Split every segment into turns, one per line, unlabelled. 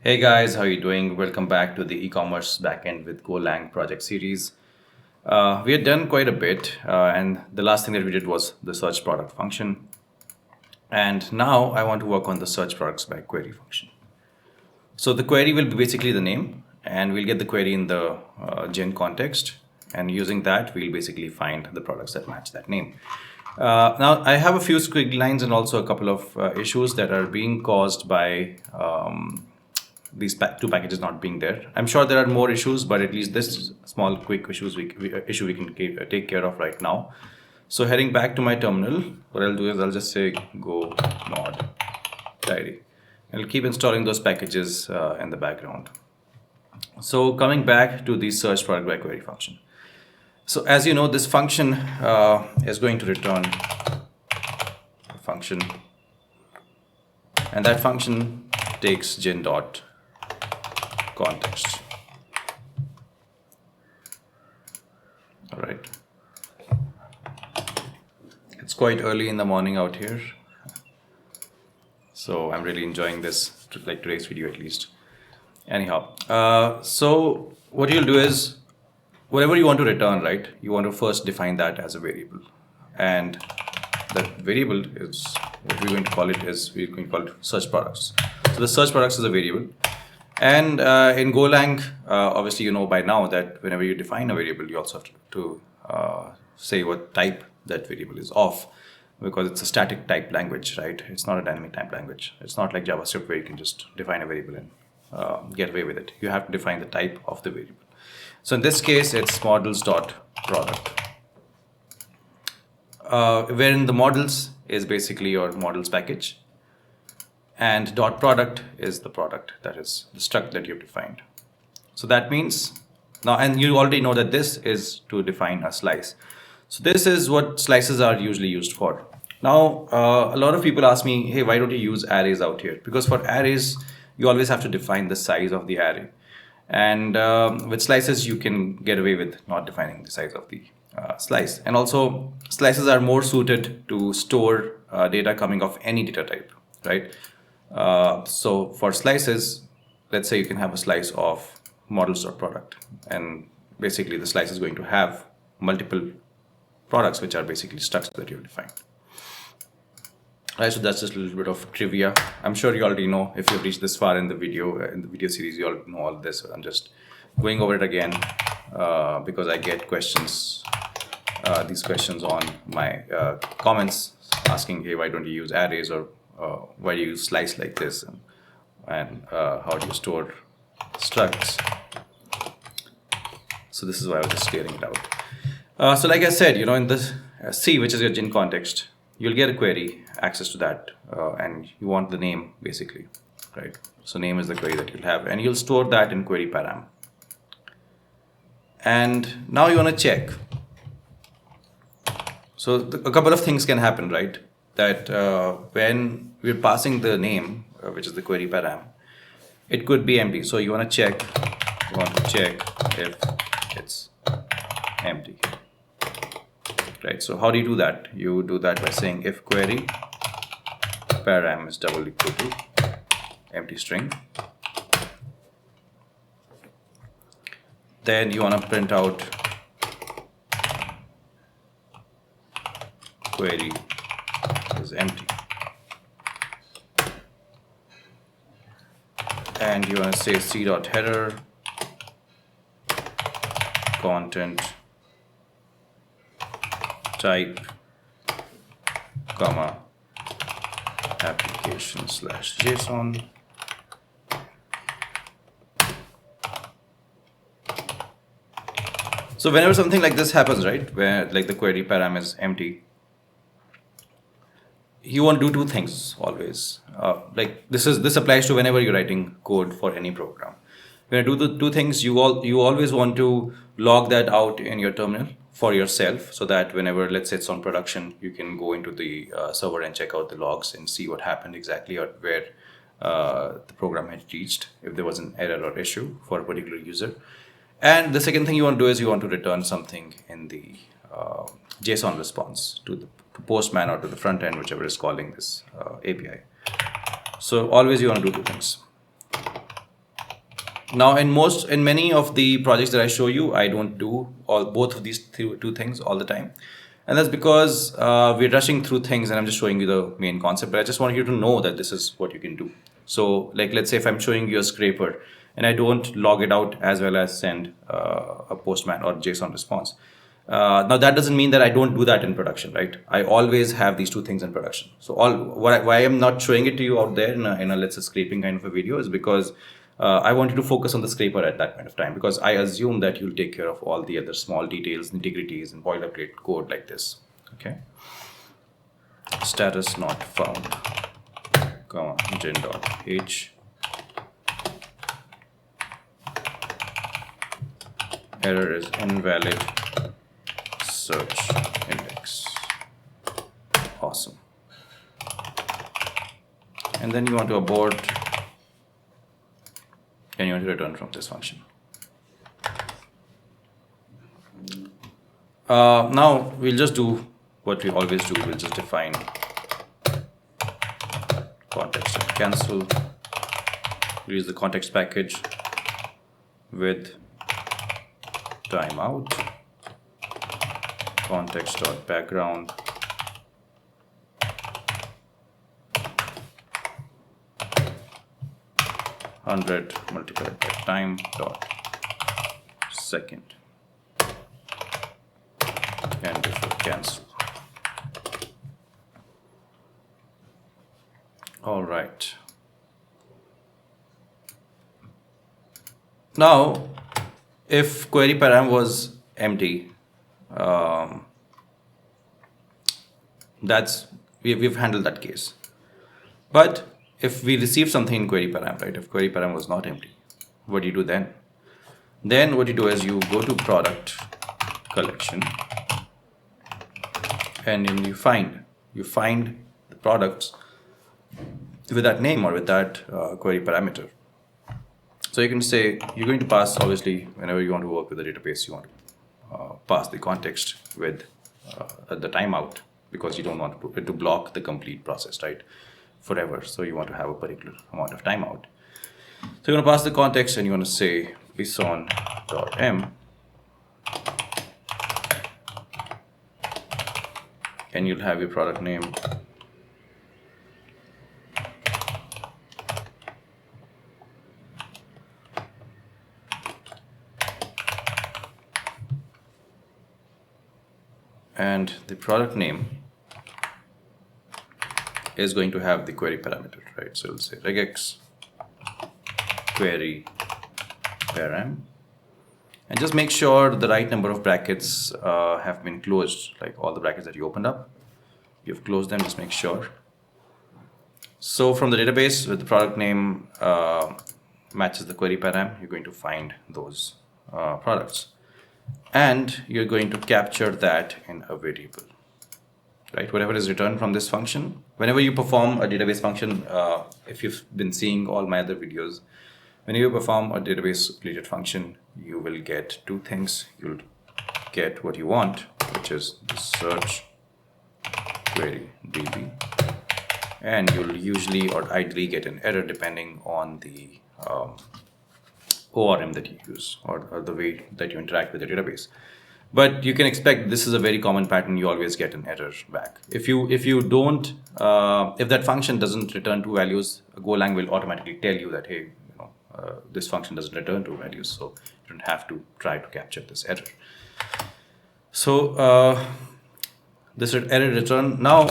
Hey guys, how are you doing? Welcome back to the e-commerce backend with Golang project series. We had done quite a bit, and the last thing that we did was the search product function. And now I want to work on the search products by query function. So the query will be basically the name, and we'll get the query in the gen context. And using that, we'll basically find the products that match that name. Now, I have a few squiggle lines and also a couple of issues that are being caused by these two packages not being there. I'm sure there are more issues, but at least this small quick issue we can take care of right now. So heading back to my terminal, what I'll do is I'll just say go mod diary. I'll keep installing those packages in the background. So coming back to the search product by query function. So as you know, this function is going to return a function, and that function takes gen.context. All right. It's quite early in the morning out here, so I'm really enjoying this, like today's video at least. Anyhow, so what you'll do is, whatever you want to return, right, you want to first define that as a variable. And that variable is, what we're going to call it is, we're going to call it search products. So the search products is a variable. And in Golang, obviously you know by now that whenever you define a variable, you also have to say what type that variable is of, because it's a static type language, right? It's not a dynamic type language. It's not like JavaScript where you can just define a variable and get away with it. You have to define the type of the variable. So in this case, it's models.product, wherein the models is basically your models package, and .product is the product, that is the struct that you've defined. So that means now, and you already know that this is to define a slice. So this is what slices are usually used for. Now, a lot of people ask me, hey, why don't you use arrays out here? Because for arrays, you always have to define the size of the array. And with slices, you can get away with not defining the size of the slice. And also, slices are more suited to store data coming off any data type, right? So for slices, let's say you can have a slice of models.product. And basically, the slice is going to have multiple products, which are basically structs that you've defined. Right, so that's just a little bit of trivia. I'm sure you already know, if you've reached this far in the video series, you all know all this. So I'm just going over it again because I get questions, these questions on my comments asking, hey, why don't you use arrays, or why do you use slice like this, and how do you store structs? So this is why I was just clearing it out. So like I said, you know, in this C, which is your gen context, you'll get a query access to that, and you want the name basically, right? So name is the query that you'll have, and you'll store that in query param. And now you want to check. So a couple of things can happen, right? That when we're passing the name, which is the query param, it could be empty. So you want to check if it's empty. Right, so how do you do that? You do that by saying if query param is double equal to empty string. Then you want to print out query is empty. And you want to say c.header content type, comma, application/JSON. So whenever something like this happens, right, where like the query param is empty, you want to do two things always. Like this applies to whenever you're writing code for any program. When you do the two things, you always want to log that out in your terminal for yourself, so that whenever, let's say it's on production, you can go into the server and check out the logs and see what happened exactly, or where the program had reached, if there was an error or issue for a particular user. And the second thing you want to do is you want to return something in the JSON response to Postman or to the front end, whichever is calling this API. So always you want to do two things. Now, in many of the projects that I show you, I don't do both of these two things all the time. And that's because we're rushing through things and I'm just showing you the main concept, but I just want you to know that this is what you can do. So like, let's say if I'm showing you a scraper and I don't log it out as well as send a postman or JSON response. Now that doesn't mean that I don't do that in production, right? I always have these two things in production. So why I'm not showing it to you out there in a let's say scraping kind of a video is because I want you to focus on the scraper at that point of time, because I assume that you'll take care of all the other small details, nitty-gritties, and boilerplate code like this. Okay. Status not found. Comma gen.h. Error is invalid. Search index. Awesome. And then you want to abort. And you want to return from this function. Now we'll just do what we always do. We'll just define context and cancel. We'll use the context package with timeout, context.background, hundred multiplied by time dot second, and before cancel. All right. Now, if query param was empty, we've handled that case. But if we receive something in query param, right? If query param was not empty, what do you do then? Then what you do is you go to product collection, and then you find the products with that name or with that query parameter. So you can say you're going to pass, obviously, whenever you want to work with a database, you want to pass the context with the timeout, because you don't want it to block the complete process, right? Forever. So you want to have a particular amount of timeout. So you're going to pass the context and you want to say bison.m, and you'll have your product name, and the product name is going to have the query parameter, right? So it'll say regex query param, and just make sure the right number of brackets have been closed, like all the brackets that you opened up, you've closed them, just make sure. So from the database, with the product name matches the query param, you're going to find those products, and you're going to capture that in a variable. Right, whatever is returned from this function, whenever you perform a database function, if you've been seeing all my other videos, when you perform a database related function, you will get two things. You'll get what you want, which is the search query db, and you'll usually or ideally get an error depending on the ORM that you use or the way that you interact with the database. But you can expect this is a very common pattern. You always get an error back. If that function doesn't return two values, Golang will automatically tell you that, hey, this function doesn't return two values, so you don't have to try to capture this error. So this error return. Now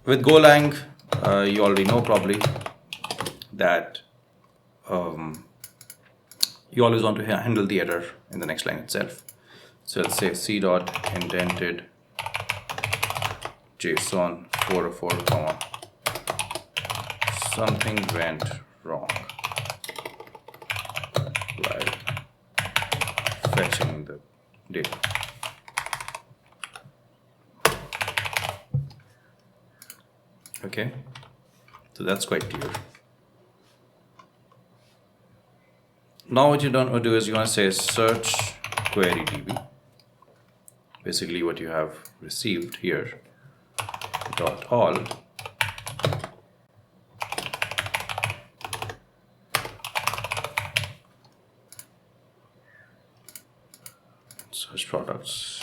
with Golang, you already know probably that you always want to handle the error in the next line itself. So let's say c.indented JSON 404, comma, something went wrong while fetching the data. Okay, so that's quite clear. Now what you don't want to do is you want to say search query db. Basically what you have received here, dot all, search products,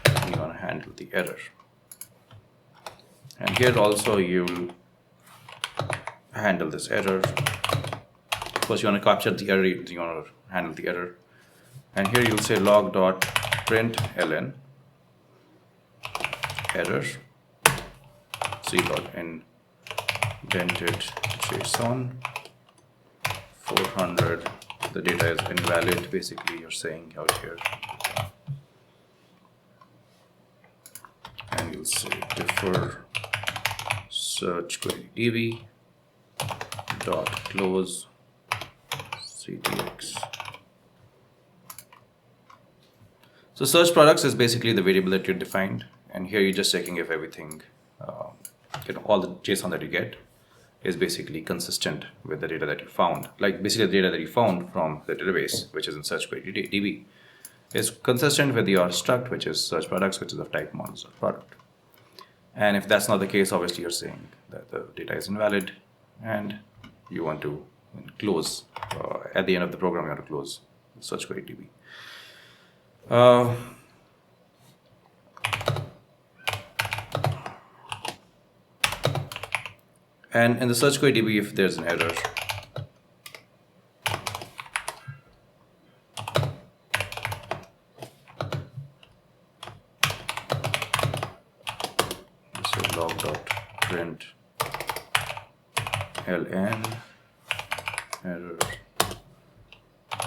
and you want to handle the error. And here also you'll handle this error. First you want to capture the error, you want to handle the error. And here you'll say log.println error c.indented JSON 400. The data is invalid, basically you're saying out here. And you'll say defer search query db dot close ctx. So search products is basically the variable that you defined, and here you're just checking if everything, all the JSON that you get is basically consistent with the data that you found. Like basically the data that you found from the database, which is in search query db, is consistent with your struct, which is search products, which is of type models or product. And if that's not the case, obviously you're saying that the data is invalid and you want to close, at the end of the program, you want to close search query db. And in the search query db, if there's an error, so log.println error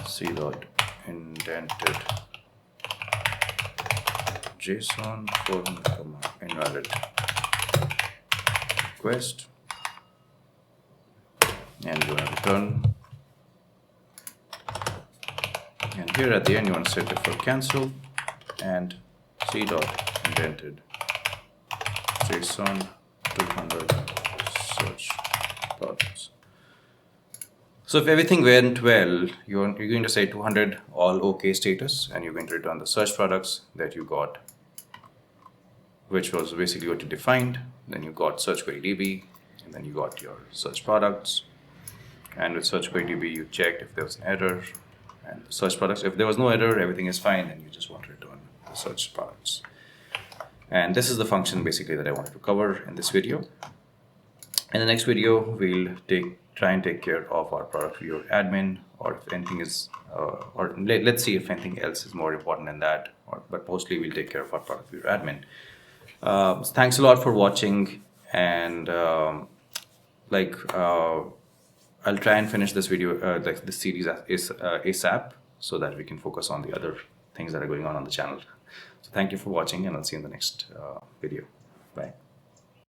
c.indented JSON for invalid request, and you want to return. And here at the end you want to set it for cancel and c.indented JSON 200 search products. So if everything went well, you're going to say 200 all okay status, and you're going to return the search products that you got, which was basically what you defined. Then you got search query db, and then you got your search products. And with search query db, you checked if there was an error, and the search products, if there was no error, everything is fine, and you just want to return the search products. And this is the function basically that I wanted to cover in this video. In the next video, we'll try and take care of our product viewer admin, or if anything is, let's see if anything else is more important than that. But mostly we'll take care of our product viewer admin. Thanks a lot for watching, and I'll try and finish this video, this series ASAP, so that we can focus on the other things that are going on the channel. So thank you for watching, and I'll see you in the next video. Bye.